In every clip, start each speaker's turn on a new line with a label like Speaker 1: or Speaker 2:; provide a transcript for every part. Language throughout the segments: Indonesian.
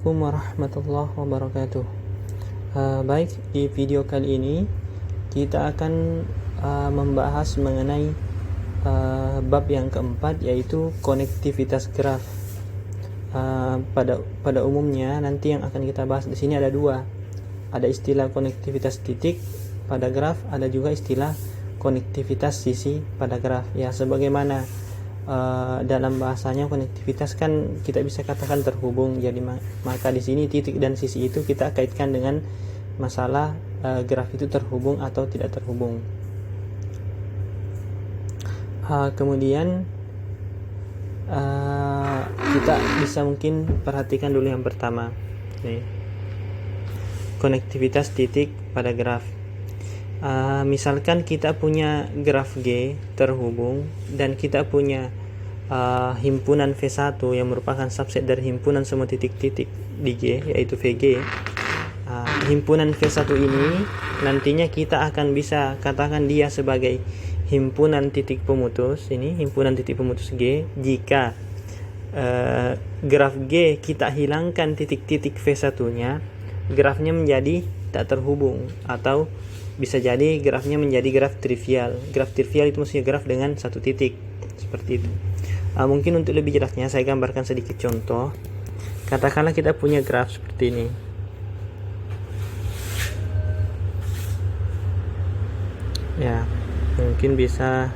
Speaker 1: Assalamualaikum warahmatullahi wabarakatuh. Baik, di video kali ini kita akan membahas mengenai bab yang keempat, yaitu konektivitas graf. Pada umumnya nanti yang akan kita bahas di sini ada dua. Ada istilah konektivitas titik pada graf, ada juga istilah konektivitas sisi pada graf. Ya, sebagaimana dalam bahasanya konektivitas kan kita bisa katakan terhubung. Jadi maka di sini titik dan sisi itu kita kaitkan dengan masalah graf itu terhubung atau tidak terhubung. Kemudian kita bisa mungkin perhatikan dulu yang pertama, nih, konektivitas titik pada graf. Misalkan kita punya graf G terhubung dan kita punya himpunan V1 yang merupakan subset dari himpunan semua titik-titik di G, yaitu VG. Himpunan V1 ini nantinya kita akan bisa katakan dia sebagai himpunan titik pemutus. Ini himpunan titik pemutus G jika graf G kita hilangkan titik-titik V1-nya, grafnya menjadi tak terhubung, atau bisa jadi grafnya menjadi graf trivial. Graf trivial itu maksudnya graf dengan satu titik, seperti itu. Mungkin untuk lebih jelasnya saya gambarkan sedikit contoh. Katakanlah kita punya graf seperti ini. Ya, mungkin bisa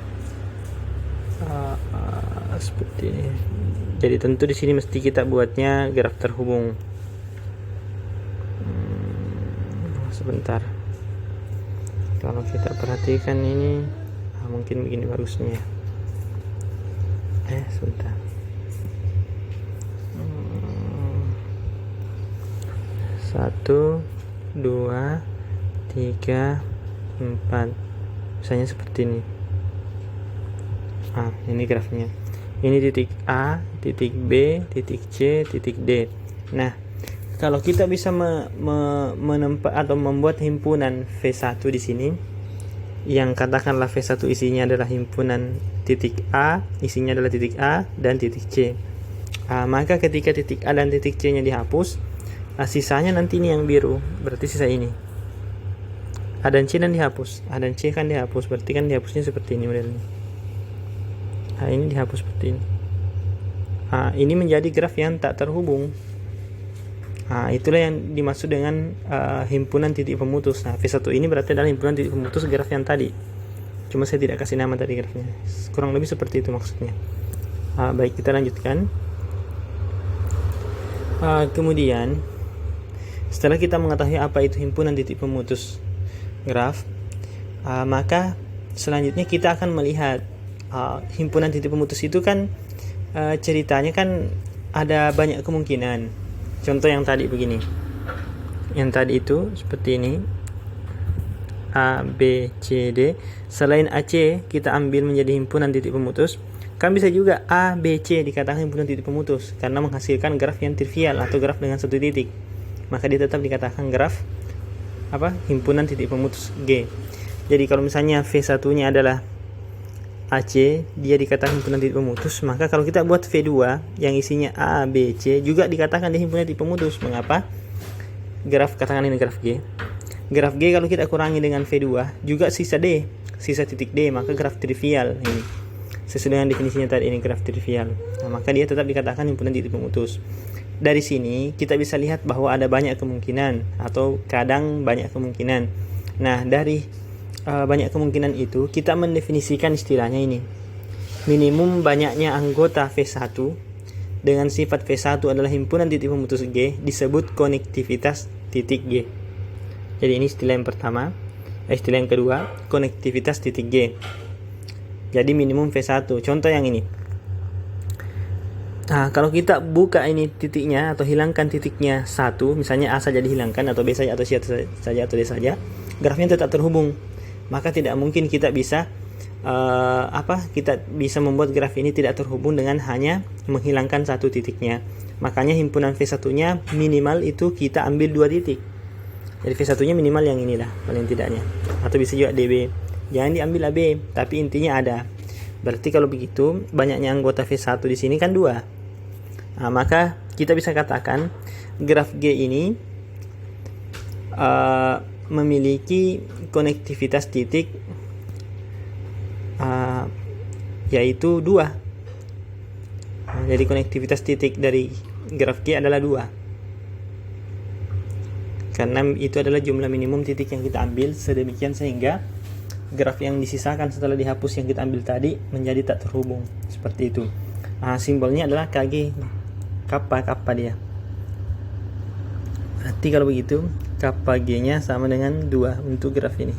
Speaker 1: seperti ini. Jadi tentu di sini mesti kita buatnya graf terhubung. Sebentar. Kalau kita perhatikan ini, mungkin begini bagusnya. Sebentar. 1, 2, 3, 4. Misalnya seperti ini. Ini grafnya. Ini titik A, titik B, titik C, titik D. Nah, kalau kita bisa menempat atau membuat himpunan V1 di sini, yang katakanlah V1 isinya adalah himpunan titik A, isinya adalah titik A dan titik C. Maka ketika titik A dan titik C-nya dihapus, sisanya nanti ini yang biru, berarti sisa ini. A dan C dan dihapus, A dan C kan dihapus, berarti kan dihapusnya seperti ini modelnya. Ini dihapus seperti ini. Ini menjadi graf yang tak terhubung. Itulah yang dimaksud dengan himpunan titik pemutus. V1 ini berarti adalah himpunan titik pemutus graf yang tadi. Cuma saya tidak kasih nama tadi grafnya. Kurang lebih seperti itu maksudnya. Baik, kita lanjutkan. Kemudian setelah kita mengetahui apa itu himpunan titik pemutus graf, maka selanjutnya kita akan melihat himpunan titik pemutus itu kan ceritanya kan ada banyak kemungkinan. Contoh yang tadi begini. Yang tadi itu seperti ini. A, B, C, D. Selain AC kita ambil menjadi himpunan titik pemutus, kan bisa juga A, B, C dikatakan himpunan titik pemutus karena menghasilkan graf yang trivial atau graf dengan satu titik. Maka dia tetap dikatakan graf himpunan titik pemutus G. Jadi kalau misalnya V1-nya adalah AC, dia dikatakan himpunan titik pemutus. Maka kalau kita buat V2 yang isinya A, B, C juga dikatakan dia himpunan titik pemutus. Mengapa? Graf, katakan ini graf G. Graf G kalau kita kurangi dengan V2 juga sisa D, sisa titik D, maka graf trivial ini. Sesuai dengan definisinya tadi, ini graf trivial. Maka dia tetap dikatakan himpunan titik pemutus. Dari sini kita bisa lihat bahwa ada banyak kemungkinan atau kadang banyak kemungkinan. Nah, dari banyak kemungkinan itu kita mendefinisikan istilahnya ini. Minimum banyaknya anggota V1 dengan sifat V1 adalah himpunan titik pemutus G disebut konektivitas titik G. Jadi ini istilah yang pertama. Istilah yang kedua, konektivitas titik G. Jadi minimum V1. Contoh yang ini. Kalau kita buka ini titiknya atau hilangkan titiknya 1, misalnya A saja dihilangkan atau B saja atau C saja atau D saja, grafnya tetap terhubung. Maka tidak mungkin kita bisa kita bisa membuat graf ini tidak terhubung dengan hanya menghilangkan satu titiknya. Makanya himpunan V1-nya minimal itu kita ambil 2 titik. Jadi V1-nya minimal yang inilah paling tidaknya. Atau bisa juga DB. Jangan diambil AB, tapi intinya ada. Berarti kalau begitu banyaknya anggota V1 di sini kan 2. Maka kita bisa katakan graf G ini memiliki konektivitas titik yaitu 2. Jadi konektivitas titik dari graf G adalah 2. Karena itu adalah jumlah minimum titik yang kita ambil, sedemikian sehingga graf yang disisakan setelah dihapus yang kita ambil tadi menjadi tak terhubung. Seperti itu. Simbolnya adalah KG, kappa dia. Berarti kalau begitu kappa G-nya sama dengan 2 untuk graf ini.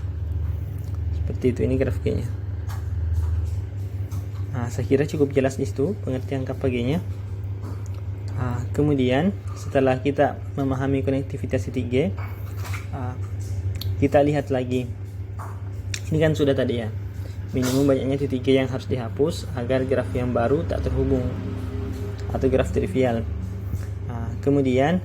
Speaker 1: Seperti itu, ini graf G-nya. Saya kira cukup jelas di situ pengertian kappa G-nya. Kemudian setelah kita memahami konektivitas titik G, kita lihat lagi. Ini kan sudah tadi ya, minimum banyaknya titik G yang harus dihapus agar graf yang baru tak terhubung atau graf trivial. Kemudian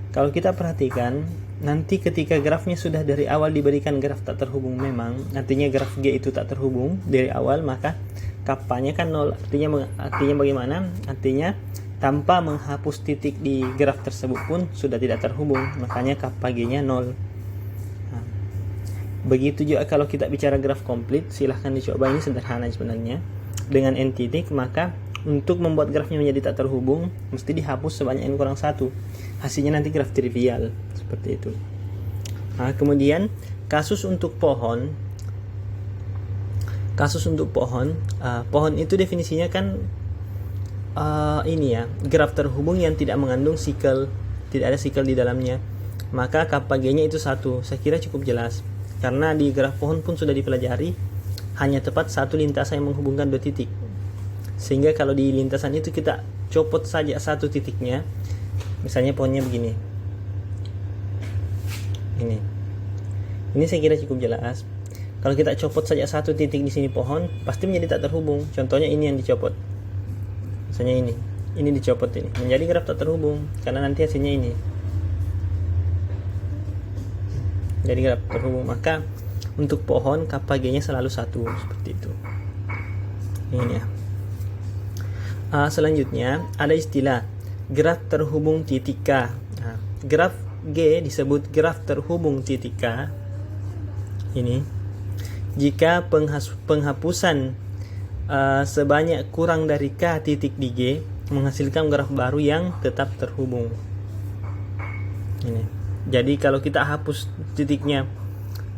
Speaker 1: kalau kita perhatikan, nanti ketika grafnya sudah dari awal diberikan graf tak terhubung memang, artinya graf G itu tak terhubung dari awal, maka kappanya kan 0. Artinya bagaimana? Artinya tanpa menghapus titik di graf tersebut pun sudah tidak terhubung, makanya kappa G-nya 0. Begitu juga kalau kita bicara graf komplit, silahkan dicoba, ini sederhana sebenarnya. Dengan n titik, maka untuk membuat grafnya menjadi tak terhubung mesti dihapus sebanyak n kurang 1. Hasilnya nanti graf trivial, seperti itu. Kemudian kasus untuk pohon. Pohon itu definisinya kan ini ya, graf terhubung yang tidak mengandung sikel, tidak ada sikel di dalamnya. Maka kappa G-nya itu 1. Saya kira cukup jelas. Karena di graf pohon pun sudah dipelajari, hanya tepat satu lintasan yang menghubungkan 2 titik. Sehingga kalau di lintasan itu kita copot saja satu titiknya, misalnya pohonnya begini. Ini saya kira cukup jelas. Kalau kita copot saja satu titik di sini pohon, pasti menjadi tak terhubung. Contohnya ini yang dicopot. Misalnya ini dicopot, ini menjadi graf tak terhubung karena nanti hasilnya ini. Jadi graf terhubung, maka untuk pohon kappa G-nya selalu 1, seperti itu. Ini ya. Selanjutnya ada istilah graf terhubung titik K. Graf G disebut graf terhubung titik K. Ini jika penghapusan sebanyak kurang dari K titik di G menghasilkan graf baru yang tetap terhubung. Ini. Jadi kalau kita hapus titiknya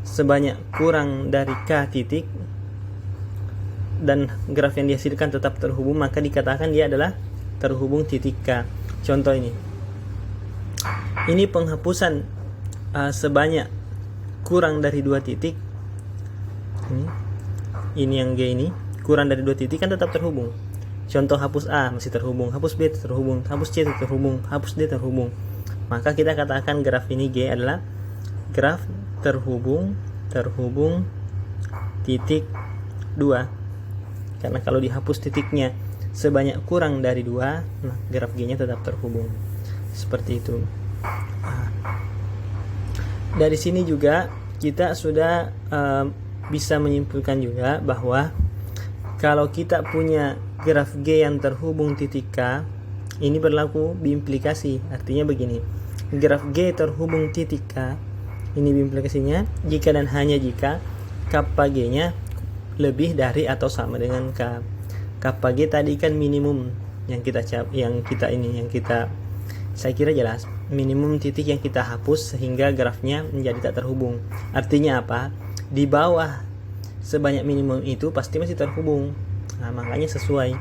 Speaker 1: sebanyak kurang dari K titik dan graf yang dihasilkan tetap terhubung, maka dikatakan dia adalah terhubung titik K. Contoh ini. Ini penghapusan sebanyak kurang dari 2 titik. Ini yang G ini kurang dari 2 titik kan tetap terhubung. Contoh hapus A masih terhubung, hapus B terhubung, hapus C terhubung, hapus D terhubung. Maka kita katakan graf ini G adalah graf terhubung titik 2. Karena kalau dihapus titiknya sebanyak kurang dari 2, nah graf G-nya tetap terhubung. Seperti itu. Dari sini juga kita sudah bisa menyimpulkan juga bahwa kalau kita punya graf G yang terhubung titik K, ini berlaku biimplikasi. Artinya begini, graf G terhubung titik K, ini biimplikasinya jika dan hanya jika kappa G-nya lebih dari atau sama dengan K. Kappa G tadi kan minimum yang kita saya kira jelas, minimum titik yang kita hapus sehingga grafnya menjadi tak terhubung. Artinya apa? Di bawah sebanyak minimum itu pasti masih terhubung. Nah, makanya sesuai.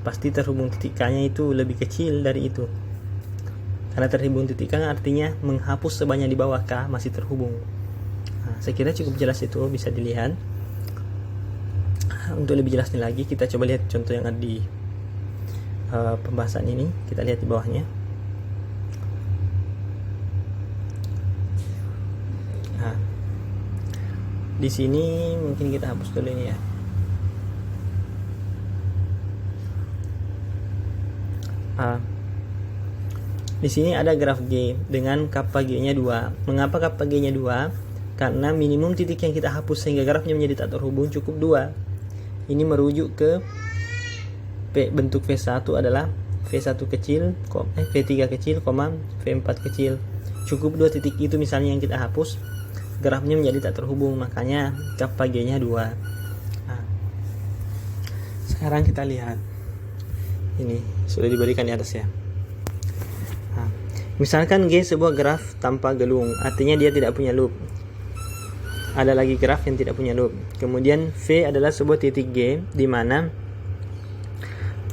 Speaker 1: Pasti terhubung titik K-nya itu lebih kecil dari itu. Karena terhubung titik K artinya menghapus sebanyak di bawah K masih terhubung. Nah, saya kira cukup jelas itu, bisa dilihat. Untuk lebih jelasnya lagi, kita coba lihat contoh yang ada di pembahasan ini. Kita lihat di bawahnya. Nah, di sini mungkin kita hapus dulu ini ya. Di sini ada graf G dengan kappa G-nya 2. Mengapa kappa G-nya 2? Karena minimum titik yang kita hapus sehingga grafnya menjadi tak terhubung cukup 2. Ini merujuk ke bentuk V1 adalah V V1 kecil, V3 kecil, V4 kecil. Cukup 2 titik itu misalnya yang kita hapus, grafnya menjadi tak terhubung, makanya kappa G-nya 2. Nah, sekarang kita lihat. Ini sudah diberikan di atas ya. Nah, misalkan G sebuah graf tanpa gelung, artinya dia tidak punya loop. Ada lagi graf yang tidak punya loop. Kemudian V adalah sebuah titik G di mana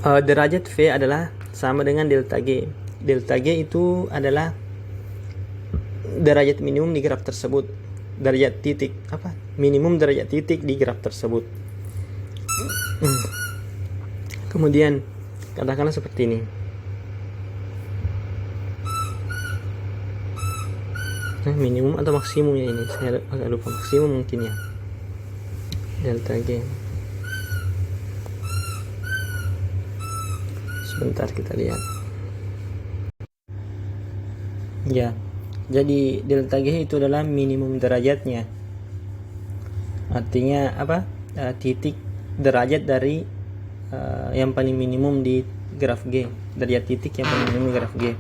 Speaker 1: derajat V adalah sama dengan delta G. Delta G itu adalah derajat minimum di graf tersebut. Derajat titik minimum derajat titik di graf tersebut. Kemudian katakanlah seperti ini. Minimum atau maksimumnya ini saya agak lupa, maksimum mungkin ya, delta G. Sebentar kita lihat ya. Jadi delta G itu adalah minimum derajatnya. Artinya titik derajat dari yang paling minimum di graf G. Derajat titik yang paling minimum di graf G.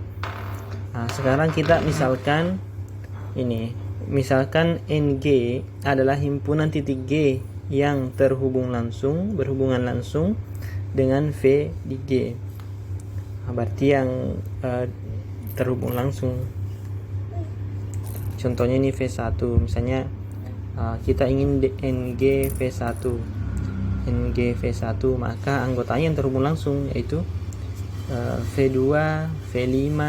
Speaker 1: Nah, sekarang kita misalkan ini. Misalkan NG adalah himpunan titik G yang berhubungan langsung dengan V di G. Nah, berarti yang terhubung langsung. Contohnya ini V1, misalnya kita ingin NG V1, maka anggotanya yang terhubung langsung yaitu V2, V5,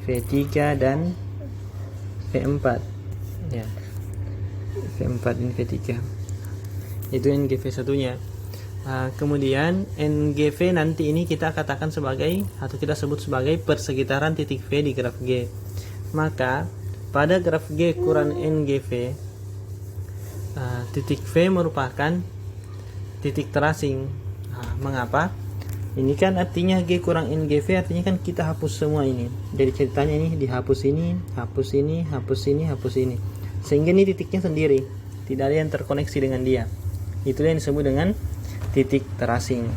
Speaker 1: V3 dan V4 ya. V4 dan V3 itu NGV satunya. Kemudian NGV nanti ini kita katakan sebagai, atau kita sebut sebagai persekitaran titik V di graf G. Maka pada graf G kurang NGV, titik V merupakan titik terasing. Mengapa? Ini kan artinya G kurang NGV, artinya kan kita hapus semua ini. Dari ceritanya ini dihapus ini, hapus ini, hapus ini, hapus ini. Sehingga ini titiknya sendiri, tidak ada yang terkoneksi dengan dia. Itulah yang disebut dengan titik terasing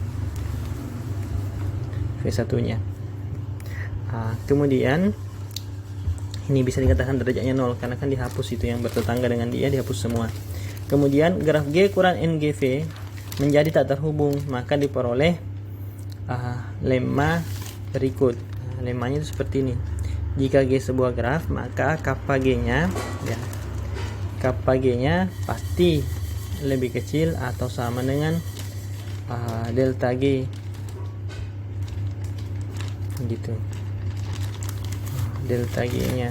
Speaker 1: V1-nya. Kemudian ini bisa dikatakan derajatnya 0 karena kan dihapus itu yang bertetangga dengan dia, dihapus semua. Kemudian graf G kurang NGV menjadi tak terhubung, maka diperoleh lemma berikut. Lemmanya itu seperti ini. Jika G sebuah graf, maka kappa G-nya pasti lebih kecil atau sama dengan delta G. Gitu. Delta G-nya